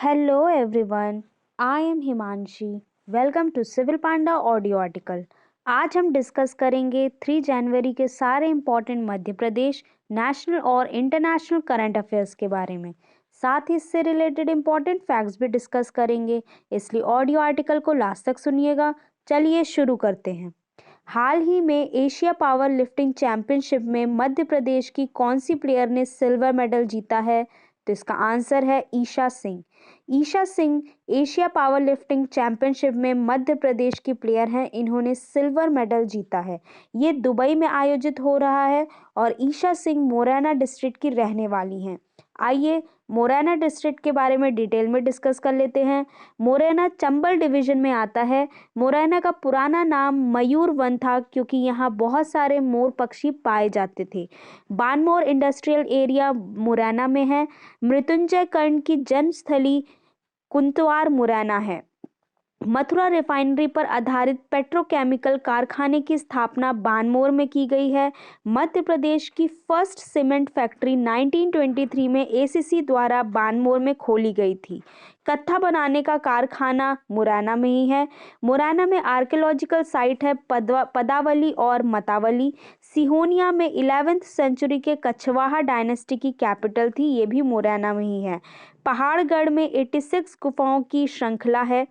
Hello everyone, I am Himanshi. Welcome to Civil Panda audio article. आज हम discuss करेंगे 3 जनवरी के सारे इंपॉर्टेंट मध्य प्रदेश नेशनल और इंटरनेशनल करंट अफेयर्स के बारे में। साथ ही इससे रिलेटेड इंपॉर्टेंट फैक्ट्स भी डिस्कस करेंगे, इसलिए ऑडियो आर्टिकल को लास्ट तक सुनिएगा। चलिए शुरू करते हैं। हाल ही में एशिया पावर लिफ्टिंग चैंपियनशिप में मध्य प्रदेश की कौन सी प्लेयर ने सिल्वर मेडल जीता है? तो इसका आंसर है Isha Singh. Isha Singh Asia power lifting championship में मध्य प्रदेश की प्लेयर हैं। इन्होंने सिल्वर मेडल जीता है। ये दुबई में आयोजित हो रहा है और ईशा सिंह मोरैना डिस्ट्रिक्ट की रहने वाली हैं। आइए मोरैना डिस्ट्रिक्ट के बारे में डिटेल में डिस्कस कर लेते हैं। मोरैना चंबल डिवीजन में आता है। मोरैना का पुराना नाम मयूर वन था क्योंकि यहाँ बहुत सारे मोर पक्षी पाए जाते थे। बानमोर इंडस्ट्रियल एरिया मुरैना में है। मृत्युंजय कर्ण की जन्मस्थली कुंतवार मुरैना है। मथुरा रिफाइनरी पर आधारित पेट्रोकेमिकल कारखाने की स्थापना बानमोर में की गई है। मध्य प्रदेश की फर्स्ट सीमेंट फैक्ट्री 1923 में एसीसी द्वारा बानमोर में खोली गई थी। कत्था बनाने का कारखाना मुरैना में ही है। मुरैना में आर्कियोलॉजिकल साइट है पदावली और मतावली। सिहोनिया में 11th सेंचुरी के कछवाहा डायनेस्टी की कैपिटल थी, ये भी मुरैना में ही है। पहाड़गढ़ में 86 गुफाओं की श्रृंखला है।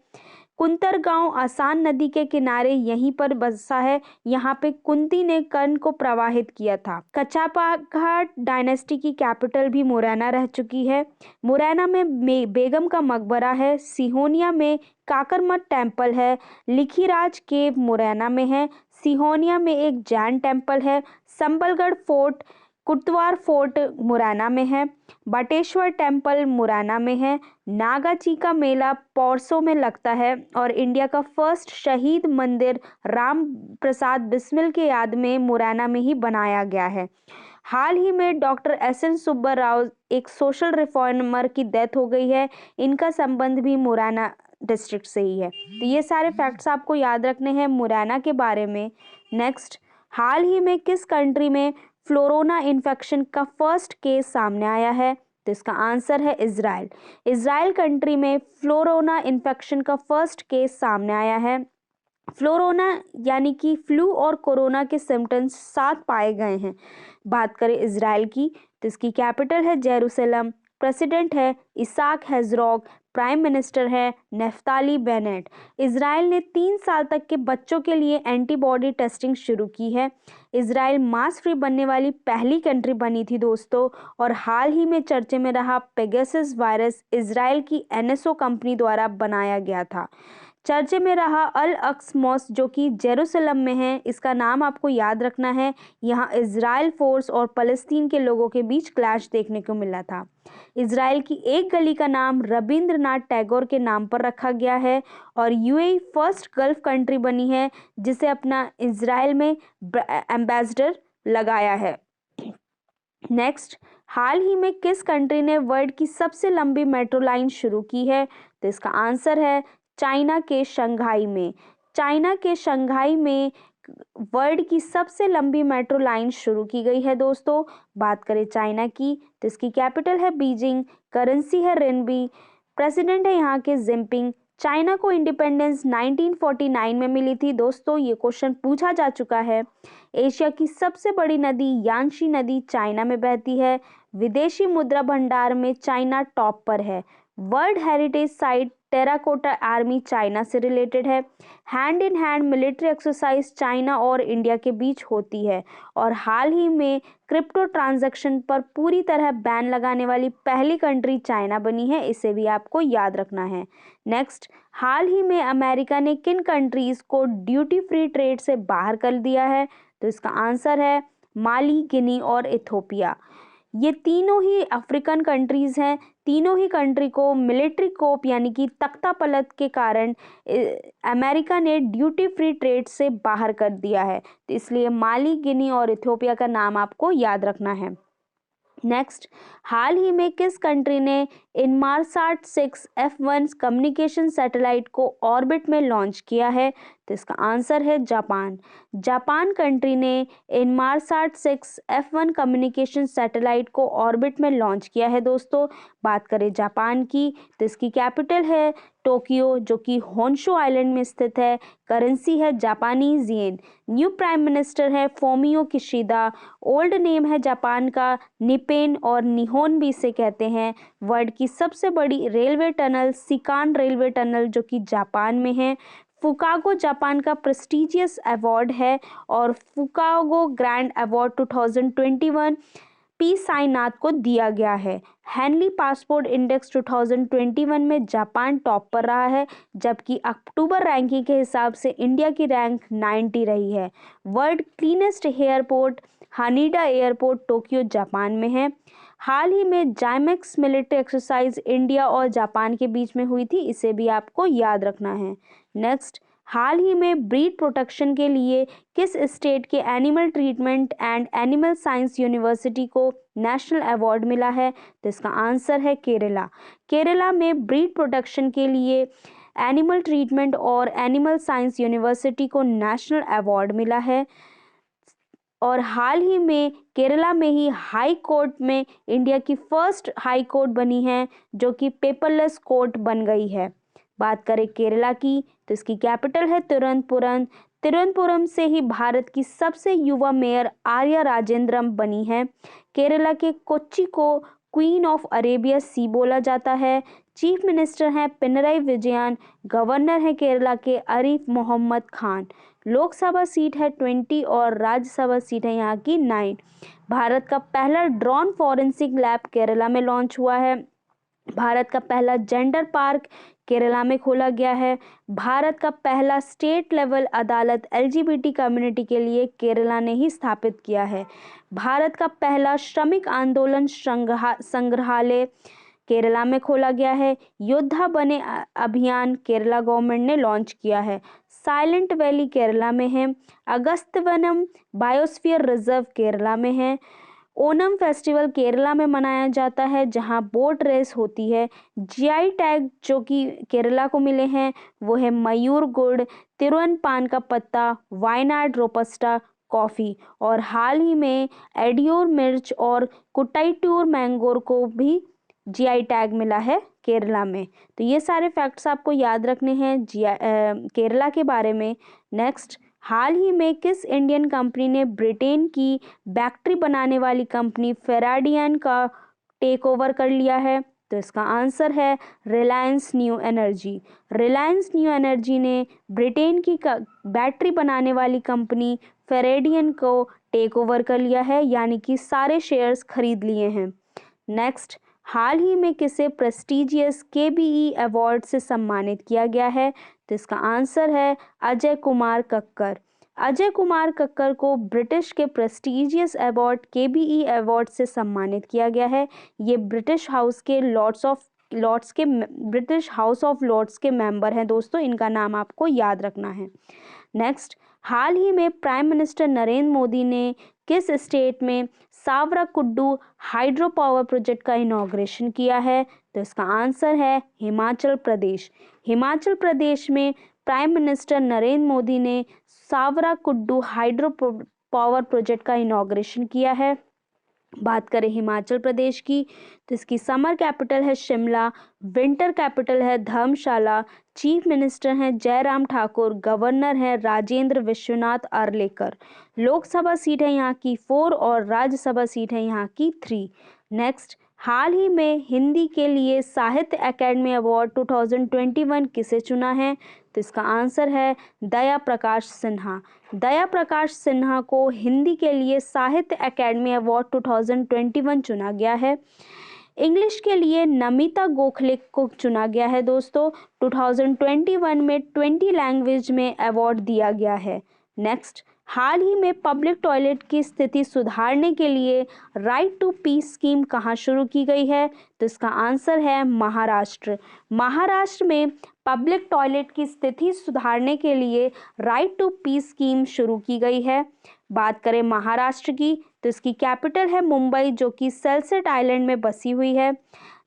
कुंतर गांव आसान नदी के किनारे यहीं पर बसा है। यहाँ पे कुंती ने कर्ण को प्रवाहित किया था। कचापाघाट डायनेस्टी की कैपिटल भी मुरैना रह चुकी है। मुरैना में बेगम का मकबरा है। सिहोनिया में काकरमठ टेम्पल है। लिखीराज केव मुरैना में है। सिहोनिया में एक जैन टेम्पल है। संबलगढ़ फोर्ट कुटवार फोर्ट मुरैना में है। बटेश्वर टेम्पल मुरैना में है। नागाची का मेला पौरसों में लगता है और इंडिया का फर्स्ट शहीद मंदिर राम प्रसाद बिस्मिल के याद में मुरैना में ही बनाया गया है। हाल ही में डॉक्टर एस.एन. सुब्बा राव, एक सोशल रिफॉर्मर की डेथ हो गई है। इनका संबंध भी मुरैना डिस्ट्रिक्ट से ही है। तो ये सारे फैक्ट्स आपको याद रखने हैं मुरैना के बारे में। नेक्स्ट, हाल ही में किस कंट्री में फ्लोरोना इन्फेक्शन का फर्स्ट केस सामने आया है? तो इसका आंसर है इजराइल। इजराइल कंट्री में फ्लोरोना इन्फेक्शन का फर्स्ट केस सामने आया है। फ्लोरोना यानी कि फ्लू और कोरोना के सिम्टम्स साथ पाए गए हैं। बात करें इजराइल की तो इसकी कैपिटल है जेरूसलम। प्रेसिडेंट है इसाक हेजरोग। प्राइम मिनिस्टर है नेफ्ताली बेनेट। इजराइल ने 3 साल तक के बच्चों के लिए एंटीबॉडी टेस्टिंग शुरू की है। इजराइल मास फ्री बनने वाली पहली कंट्री बनी थी दोस्तों। और हाल ही में चर्चे में रहा पेगासस वायरस इजराइल की एनएसओ कंपनी द्वारा बनाया गया था। चर्चे में रहा अल अक्स मॉस्क जो कि जेरूसलम में है। इसका नाम आपको याद रखना है। यहाँ इजराइल फोर्स और फलस्तीन के लोगों के बीच क्लैश देखने को मिला था। इजराइल की एक गली का नाम रविंद्रनाथ टैगोर के नाम पर रखा गया है। और यूएई फर्स्ट गल्फ कंट्री बनी है जिसे अपना इजराइल में एम्बेसडर लगाया है। नेक्स्ट, हाल ही में किस कंट्री ने वर्ल्ड की सबसे लंबी मेट्रो लाइन शुरू की है? तो इसका आंसर है चाइना के शंघाई में। चाइना के शंघाई में वर्ल्ड की सबसे लंबी मेट्रो लाइन शुरू की गई है दोस्तों। बात करें चाइना की तो इसकी कैपिटल है बीजिंग। करेंसी है रेनबी। प्रेसिडेंट है यहाँ के जिनपिंग। चाइना को इंडिपेंडेंस 1949 में मिली थी दोस्तों। ये क्वेश्चन पूछा जा चुका है। एशिया की सबसे बड़ी नदी यांशी नदी चाइना में बहती है। विदेशी मुद्रा भंडार में चाइना टॉप पर है। World heritage site terracotta army China से रिलेटेड है। Hand in hand military exercise China और इंडिया के बीच होती है। और हाल ही में क्रिप्टो ट्रांजैक्शन पर पूरी तरह बैन लगाने वाली पहली कंट्री चाइना बनी है। इसे भी आपको याद रखना है। नेक्स्ट, हाल ही में अमेरिका ने किन कंट्रीज को ड्यूटी फ्री ट्रेड से बाहर कर दिया है? तो इसका आंसर है माली, गिनी और इथोपिया। ये तीनों ही अफ्रीकन कंट्रीज हैं। तीनों ही कंट्री को मिलिट्री कोप यानी कि तख्ता पलट के कारण अमेरिका ने ड्यूटी फ्री ट्रेड से बाहर कर दिया है। तो इसलिए माली, गिनी और इथियोपिया का नाम आपको याद रखना है। नेक्स्ट, हाल ही में किस कंट्री ने इनमारसाट 6 F1 कम्युनिकेशन सैटेलाइट को ऑर्बिट में लॉन्च किया है? तो इसका आंसर है जापान। जापान कंट्री ने इनमारसाट 6 F1 कम्युनिकेशन सैटेलाइट को ऑर्बिट में लॉन्च किया है दोस्तों। बात करें जापान की, तो इसकी कैपिटल है टोक्यो, जो कि होन्शु आइलैंड में स्थित है। करेंसी है Japanese yen. New prime minister है फोमियो किशिदा। ओल्ड नेम है जापान का निपेन और निहोन भी इसे कहते हैं। वर्ल्ड की सबसे बड़ी रेलवे टनल सिकान रेलवे टनल, जो कि जापान में है। फुकागो जापान का प्रेस्टिजियस अवार्ड है और फुकागो ग्रैंड अवार्ड 2021 पी साईनाथ को दिया गया है। हेनली पासपोर्ट इंडेक्स 2021 में जापान टॉप पर रहा है, जबकि अक्टूबर रैंकिंग के हिसाब से इंडिया की रैंक 90 रही है। World cleanest airport Haneda airport Tokyo Japan में है। हाल ही में जाइमेक्स मिलिट्री एक्सरसाइज इंडिया और जापान के बीच में हुई थी, इसे भी आपको याद रखना है। नेक्स्ट, हाल ही में ब्रीड प्रोटेक्शन के लिए किस स्टेट के animal treatment and animal science university को नेशनल अवार्ड मिला है? तो इसका आंसर है केरला। केरला में ब्रीड प्रोटेक्शन के लिए एनिमल ट्रीटमेंट और एनिमल साइंस यूनिवर्सिटी को नेशनल अवार्ड मिला है। और हाल ही में केरला में ही हाई कोर्ट में इंडिया की फर्स्ट हाई कोर्ट बनी है, जो कि पेपरलेस कोर्ट बन गई है। बात करें केरला की, तो इसकी कैपिटल है तिरुवनंतपुरम। तिरुवनंतपुरम से ही भारत की सबसे युवा मेयर आर्या राजेंद्रम बनी है। केरला के कोच्चि को क्वीन ऑफ अरेबिया सी बोला जाता है। चीफ मिनिस्टर हैं पिनराई विजयन। गवर्नर हैं केरला के आरिफ मोहम्मद खान। लोकसभा सीट है 20 और राज्यसभा सीट है यहाँ की 9। भारत का पहला ड्रोन फॉरेंसिक लैब केरला में लॉन्च हुआ है। भारत का पहला जेंडर पार्क केरला में खोला गया है। भारत का पहला स्टेट लेवल अदालत LGBT कम्युनिटी के लिए केरला ने ही स्थापित किया है। भारत का पहला श्रमिक आंदोलन संग्रहालय केरला में खोला गया है। योद्धा बने अभियान केरला गवर्नमेंट ने लॉन्च किया है। साइलेंट वैली केरला में है। अगस्त्यवनम बायोस्फीयर रिजर्व केरला में है। ओनम फेस्टिवल केरला में मनाया जाता है, जहां बोट रेस होती है। GI टैग जो कि केरला को मिले हैं वो है मयूर गुड़, तिरुवन पान का पत्ता, वायनाड रोबस्टा कॉफ़ी। और हाल ही में एडियोर मिर्च और कुटाईटूर मैंगोर को भी GI टैग मिला है केरला में। तो ये सारे फैक्ट्स आपको याद रखने हैं केरला के बारे में। नेक्स्ट, हाल ही में किस इंडियन कंपनी ने ब्रिटेन की बैटरी बनाने वाली कंपनी फेराडियन का टेक ओवर कर लिया है? तो इसका आंसर है Reliance new energy. Reliance new energy ने ब्रिटेन की बैटरी बनाने वाली कंपनी फेराडियन को टेक ओवर कर लिया है, यानी कि सारे शेयर्स खरीद लिए हैं। नेक्स्ट, हाल ही में किसे प्रेस्टिजियस KBE अवार्ड से सम्मानित किया गया है? तो इसका आंसर है अजय कुमार कक्कर। अजय कुमार कक्कर को ब्रिटिश के प्रेस्टिजियस अवार्ड KBE अवार्ड से सम्मानित किया गया है। ये ब्रिटिश हाउस के ब्रिटिश हाउस ऑफ लॉर्ड्स के मेंबर हैं दोस्तों, इनका नाम आपको याद रखना है। नेक्स्ट, हाल ही में प्राइम मिनिस्टर नरेंद्र मोदी ने किस स्टेट में सावराकुड्डू हाइड्रो पावर प्रोजेक्ट का इनॉग्रेशन किया है? तो इसका आंसर है हिमाचल प्रदेश। हिमाचल प्रदेश में प्राइम मिनिस्टर नरेंद्र मोदी ने सावराकुड्डू हाइड्रो पावर प्रोजेक्ट का इनॉग्रेशन किया है। बात करें हिमाचल प्रदेश की, तो इसकी समर कैपिटल है शिमला, विंटर कैपिटल है धर्मशाला। चीफ मिनिस्टर हैं जयराम ठाकुर। गवर्नर हैं राजेंद्र विश्वनाथ आर्लेकर। लोकसभा सीट है यहाँ की 4 और राज्यसभा सीट है यहाँ की 3। नेक्स्ट, हाल ही में हिंदी के लिए साहित्य अकेडमी अवार्ड 2021 किसे चुना है? तो इसका आंसर है दया प्रकाश सिन्हा। दया प्रकाश सिन्हा को हिंदी के लिए साहित्य अकेडमी अवार्ड 2021 चुना गया है। इंग्लिश के लिए नमिता गोखले को चुना गया है दोस्तों। 2021 में 20 लैंग्वेज में अवार्ड दिया गया है। नेक्स्ट, हाल ही में पब्लिक टॉयलेट की स्थिति सुधारने के लिए राइट टू पीस स्कीम कहाँ शुरू की गई है? तो इसका आंसर है महाराष्ट्र। महाराष्ट्र में पब्लिक टॉयलेट की स्थिति सुधारने के लिए राइट टू पीस स्कीम शुरू की गई है। बात करें महाराष्ट्र की, तो इसकी कैपिटल है मुंबई, जो कि सेल्सेट आइलैंड में बसी हुई है।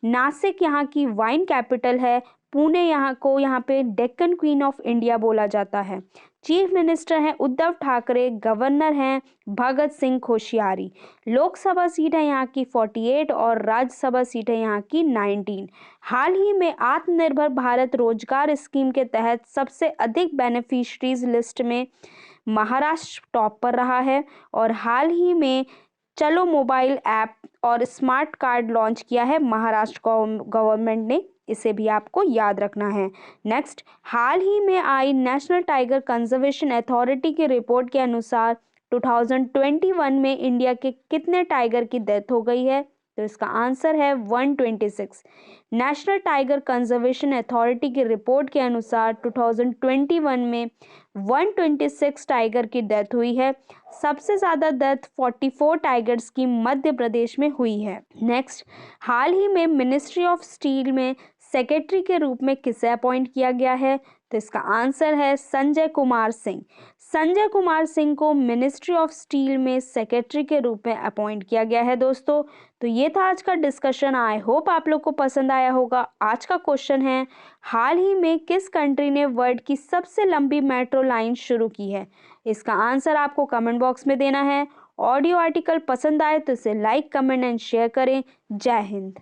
नासिक यहाँ की वाइन कैपिटल है। पुणे यहाँ पे डेक्कन क्वीन ऑफ इंडिया बोला जाता है। चीफ मिनिस्टर हैं उद्धव ठाकरे, गवर्नर हैं भगत सिंह कोश्यारी। लोकसभा सीट है यहाँ की 48 और राज्यसभा सीट है यहाँ की 19। हाल ही में आत्मनिर्भर भारत रोजगार स्कीम के तहत सबसे अधिक बेनिफिशरीज लिस्ट में महाराष्ट्र टॉप पर रहा है। और हाल ही में चलो मोबाइल ऐप और स्मार्ट कार्ड लॉन्च किया है महाराष्ट्र गवर्नमेंट ने, इसे भी आपको याद रखना है। नेक्स्ट, हाल ही में आई नेशनल टाइगर कंजर्वेशन अथॉरिटी की रिपोर्ट के अनुसार 2021 में इंडिया के कितने टाइगर की डेथ हो गई है? तो इसका आंसर है 126। नेशनल टाइगर कंजर्वेशन अथॉरिटी की रिपोर्ट के अनुसार 2021 में 126 टाइगर की डेथ हुई है। सबसे ज़्यादा डेथ 44 टाइगर्स की मध्य प्रदेश में हुई है। नेक्स्ट, हाल ही में मिनिस्ट्री ऑफ स्टील में सेक्रेटरी के रूप में किसे अपॉइंट किया गया है? तो इसका आंसर है संजय कुमार सिंह। संजय कुमार सिंह को मिनिस्ट्री ऑफ स्टील में सेक्रेटरी के रूप में अपॉइंट किया गया है दोस्तों। तो ये था आज का डिस्कशन। आई होप आप लोग को पसंद आया होगा। आज का क्वेश्चन है, हाल ही में किस कंट्री ने वर्ल्ड की सबसे लंबी मेट्रो लाइन शुरू की है? इसका आंसर आपको कमेंट बॉक्स में देना है। ऑडियो आर्टिकल पसंद आए तो इसे लाइक, कमेंट एंड शेयर करें। जय हिंद।